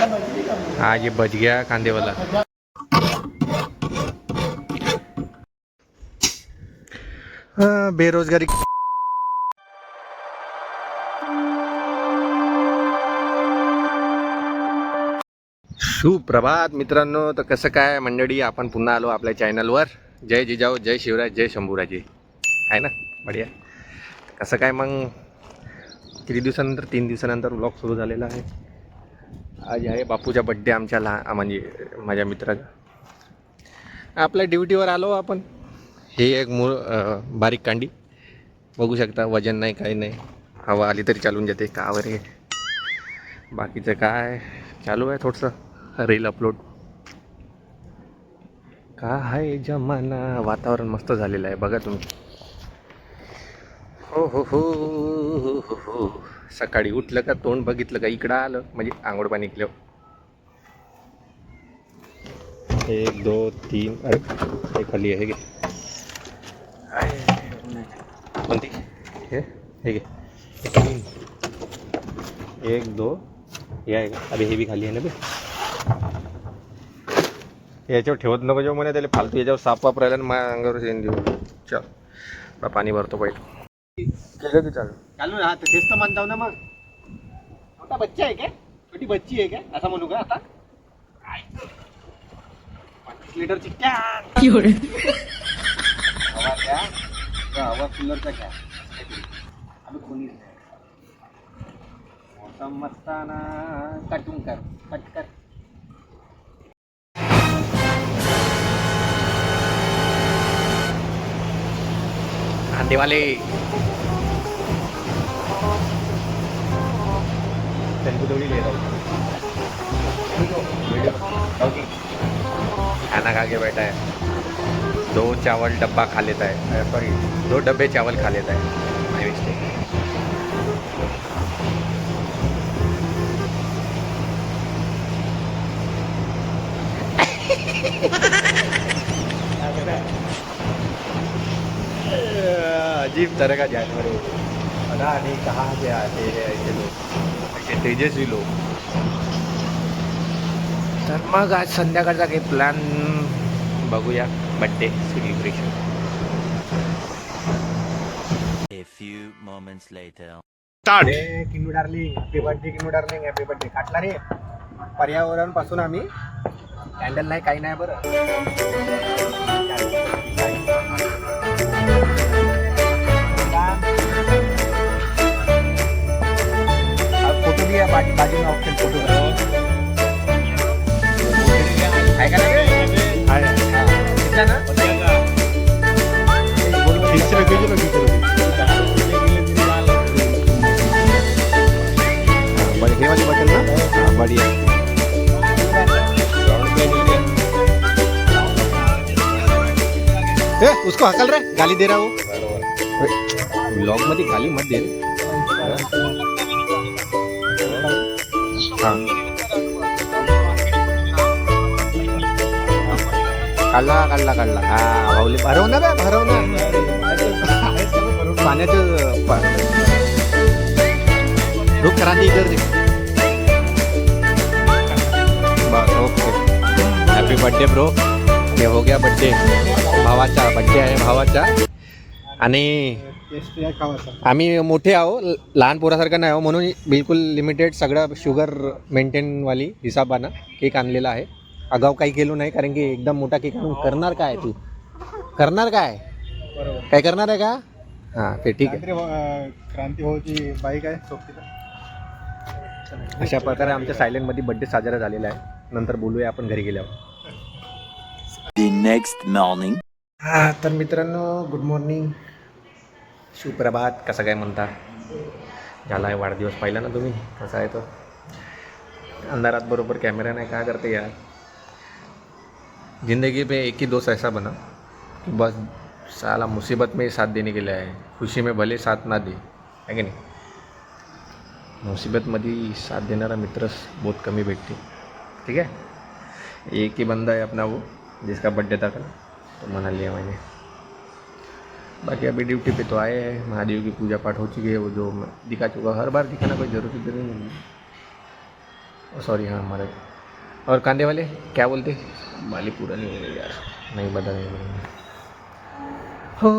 आज ये बच गया कांदे वाला। बेरोजगारी। सुप्रभात मित्रांनो, तर कसं काय मंडळी, आपण पुन्हा आलो आपल्या चॅनलवर। जय जिजाऊ, जय शिवराज, जय शंभूराजे, आहे ना बढिया। कसं काय मग, किती दिवसानंतर 3 दिवसानंतर व्लॉग सुरू झालेला आहे। आज आहे बापूचा बड्डे, आमच्या म्हणजे माझ्या मित्राचा। आपल्या ड्युटीवर आलो आपण। हे एक बारीक कांडी बघू शकता, वजन नाही काही नाही, हवा आली तरी चालून जाते का वरे। बाकीचं काय चालू आहे, थोडंसं रील अपलोड। का आहे जमाना, वातावरण मस्त झालेलं आहे बघा तुम्ही। हो हो हो हो हो हो, सकाळी उठलं का तोंड बघितलं का इकडं आलं म्हणजे आंघोळ पाणी केलं। 1 2 3, अरे हे खाली आहे गे कोणती, हे घे 3 1 2, हे आहे का? अरे हे बी खाली आहे ना बे, याच्यावर ठेवत नको जेव्हा म्हणे त्याला फालतू, याच्यावर साप वापरायला मग अंगावर येऊन देऊ। चल पाणी भरतो पहिले। केलं की चालू हा, तेच तर म्हणताव ना। मग छोटा बच्चा आहे काय, छोटी बच्ची आहे काय असं म्हणू का आता? 25 लिटरची कॅन हवा घ्या, हवा कूलरचा घ्या, आम्ही कोणीच नाही। मोसम मस्ताना कटून कर, कट कर। कांदेवाले खाना खा के बैठा है। 2 चावल डब्बा खा लेता है, सॉरी 2 डब्बे चावल खा लेता है। माय मिस्टेक। अजीब तरह का जानवर है, पता नहीं कहाँ से आते हैं ऐसे लोग, ऐसे तेजस्वी लोग। तर मग आज संध्याकाळचा काही प्लॅन बघूया, birthday celebration. A few moments later. Start. Kinu darling, happy birthday Kinu darling, happy birthday. काटला रे, पर्यावरण पासून आम्ही कॅन्डल नाही काही नाही बरं। फोटो भी आहे बाजू में ऑप्शन, फोटो आहे का नाही? ना हे वाली बटन ना, बढ़िया। उसको हकल रहा है, गाली दे रहा वो व्लॉग मध्ये, गाली मत दे रे। हाँ काढला हा भाऊले भरव ना, भरव ना पाण्याचं रुक करा दी इधर। बस ओके, हॅपी बर्थडे ब्रो। हे हो गया बर्थडे, भावाचा बर्थडे आहे भावाचा। आणि आम्ही मोठे आहो, लहान पोरासारखं नाही आहो, म्हणून बिलकुल लिमिटेड सगळं शुगर मेंटेनवाली हिसाबानं केक आणलेला आहे। अगाऊ काही केलो नाही, कारण की एकदम मोठा केक आणून करणार काय, तू करणार काय, काय करणार आहे का? हां ते ठीक आहे। क्रांती भाऊची बाईक आहे सोबतीला। अशा प्रकारे आमच्या सायलेंटमध्ये बड्डे साजरा झालेला आहे। नंतर बोलूया आपण घरी गेल्यावर। The next morning. हां तर मित्रांनो, गुड मॉर्निंग, सुप्रभात, कसं काय म्हणता? झाला आहे वाढदिवस, पाहिला ना तुम्ही कसा आहे तो? अंधारात बरोबर कॅमेरा नाही, काय करते यार। ज़िंदगी में एक ही दोस्त ऐसा बना कि बस साला मुसीबत में साथ देने के लिए आए, खुशी में भले साथ ना दे, है की नाही? मुसीबतमध्ये साथ देणारा मित्रच बहुत कमी भेटते, ठीक है। एक ही बंदा है अपना वो, जिसका बर्थडे था कल, तो मना लिया मैंने। बाकी अभी ड्यूटी पे तो आए हैं, महादेव की पूजा पाठ हो चुकी है, वो जो दिखा चुका, हर बार दिखाना कोई ज़रूरत नहीं है। सॉरी हाँ हमारे। और कांदे वाले क्या बोलते, बाली पूरा नहीं हो गया यार, नहीं बता नहीं। हो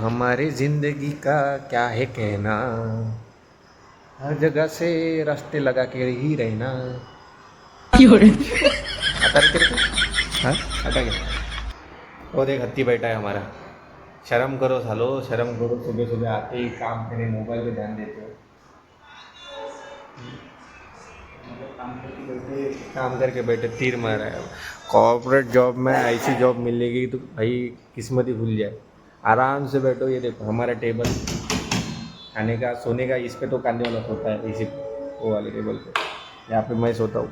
हमारी ज़िंदगी का क्या है कहना, हर जगह से रास्ते लगा के ही रहना। आता नहीं तेरे को? हाँ आता क्या? वो देख हत्ती बैठा है हमारा। शर्म करो सालो, शर्म करो, सुबह सुबह आते ही काम करने मोबाइल पे ध्यान देते हो। काम करके बैठे तीर मार रहा है। कॉर्पोरेट जॉब में ऐसी जॉब मिलेगी तो भाई किस्मत ही भूल जाए। आराम से बैठो, ये देखो हमारा टेबल खाने का सोने का, इस पे तो कांदे वाला सोता है, इसी वो वाले टेबल पे, यहाँ पे मैं सोता हूँ।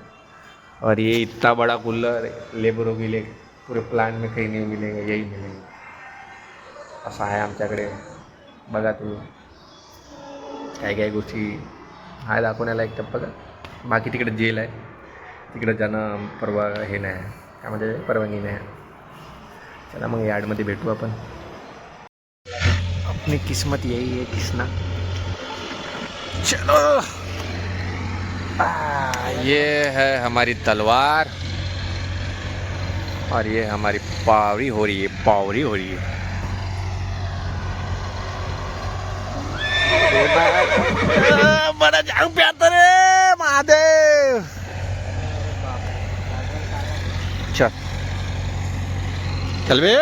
और ये इतना बड़ा कूलर लेबरों के लिए पूरे प्लांट में कहीं नहीं मिलेगा, यही मिलेगा। असं आहे आमच्याकडे, बघा तुम्ही काय काय गोष्टी आहे दाखवण्याला एक टप्पा का। बाकी तिकडे जेल आहे, तिकडे जाणं परवा हे नाही, काय म्हणजे परवानगी नाही। चला मग यार्डमध्ये भेटू आपण। अपनी किस्मत यही है किसना। चलो ये है हमारी तलवार और ये हमारी पावरी हो रही है, पावरी हो रही है। बड़ा जाऊ पे आता रे महादेव। चल चल बे।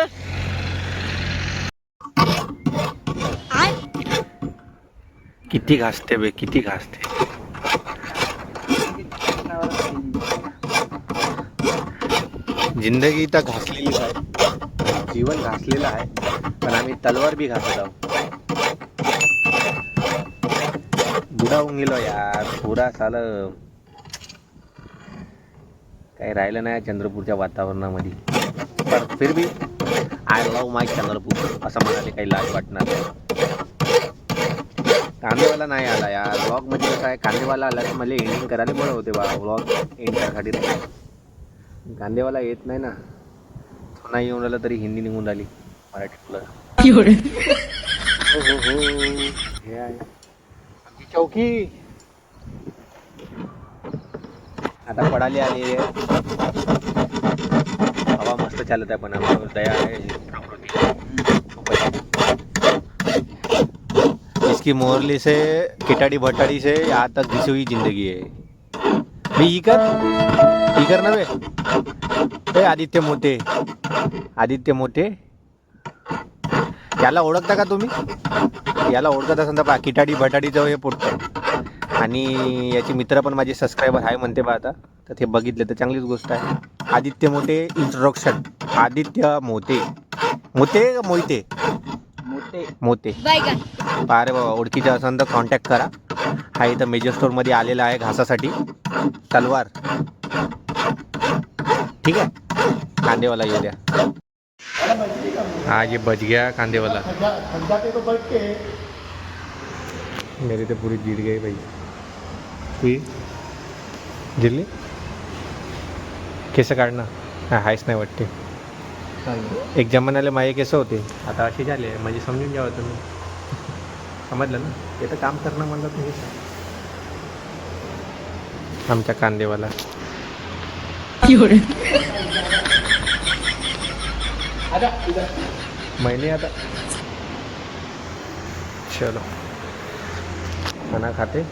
किती घासते बे, किती घासते। जिंदगी तर घासलेलीच आहे, जीवन घासलेलं आहे, पण आम्ही तलवार बी घासत आहोत। बुडा होऊन गेलो यार पुरा साल, काही राहिलं नाही चंद्रपूरच्या वातावरणामध्ये। पण फिर भी आय लव्ह माय चंद्रपूर असं म्हणाले काही लाज वाटणार नाही। कांदेवाला नाही आला यार व्लॉग मध्ये, काय कांदेवाला आला तर मला एंडिंग करायला बरं होते बा, व्लॉग एंड करायसाठी। कांदेवाला येत नाही ना, तो नाही येऊन राहिला तरी हिंदी निघून राहिली मराठी तुला। हो हो हो हे आहे चौकी, आता पडाली आली आहे, हवा मस्त चालत आहे, पण आम्हाला दया आहे इसकी मोरली से किटाड़ी भटाड़ी से यहाँ तक घिसी हुई जिंदगी है। मी इकर ना बे आदित्य मोठे, आदित्य मोठे याला ओळखता का तुम्ही? याला ओळखत असेल तर पहा, किटाडी भटाडीचं हे पोटतं, आणि याचे मित्र पण माझे सबस्क्रायबर आहे म्हणते बा आता, तर ते बघितले तर चांगलीच गोष्ट आहे। आदित्य मोठे इंट्रोडक्शन, आदित्य मोठे, मोठे का मोहिते? मोठे पहा रे बाबा, ओळखीचं असेल तर कॉन्टॅक्ट करा। हा इथं मेजर स्टोअरमध्ये आलेला आहे घासासाठी तलवार, ठीक आहे। कांदेवाला येऊ द्या। हाँ ये बच गया कांदे वाला, मेरी तो पूरी जीत गई भाई। तुझी जिरली केस काढणं हायच नाही वाटते। एक जमान्याला माये केस होते, आता असे झाले, म्हणजे समजून घ्यावं तुम्ही, समजलं ना? ते तर काम करणं म्हणलं तर हेच आमच्या कांदेवाला। मैंने आता चलो खाना खाते।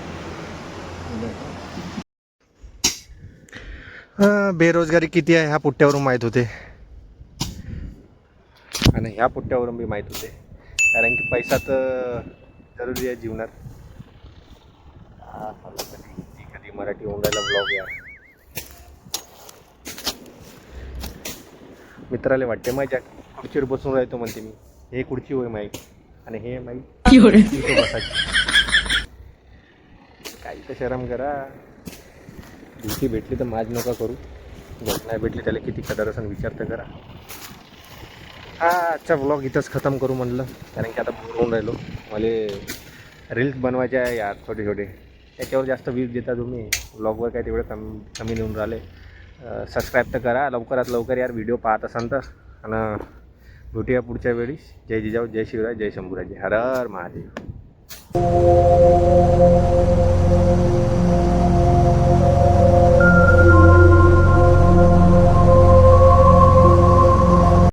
बेरोजगारी किती आहे ह्या पुट्ट्यावरून माहीत होते, आणि ह्या पुट्ट्यावरून बी माहीत होते, कारण की पैसा तर जरुरी आहे जीवनात। कधी मराठी होऊन राहिला ब्लॉग यार, मित्राला वाटते माझ्या खुर्चीवर बसून राहतो म्हणते मी, हे खुर्ची होय माई आणि हे माई बसायची। काही तर शरम करा, ड्युटी भेटली तर माज नका करू, जर नाही भेटली त्याला किती कदर असं विचार तर करा। हा आजचा व्लॉग इथंच खतम करू म्हणलं, कारण की आता बोर होऊन राहिलो, मला रील्स बनवायचे आहे यार छोटे छोटे, त्याच्यावर जास्त व्ह्यूज देता तुम्ही, व्लॉगवर काय तेवढं कमी नेऊन राहिले। सबस्क्राईब तर करा लवकरात लवकर यार, व्हिडिओ पाहत असाल तर। आणि भेटूया पुढच्या वेळी। जय जिजाऊ, जय शिवराय, जय शंभूराजे, हर हर महादेव।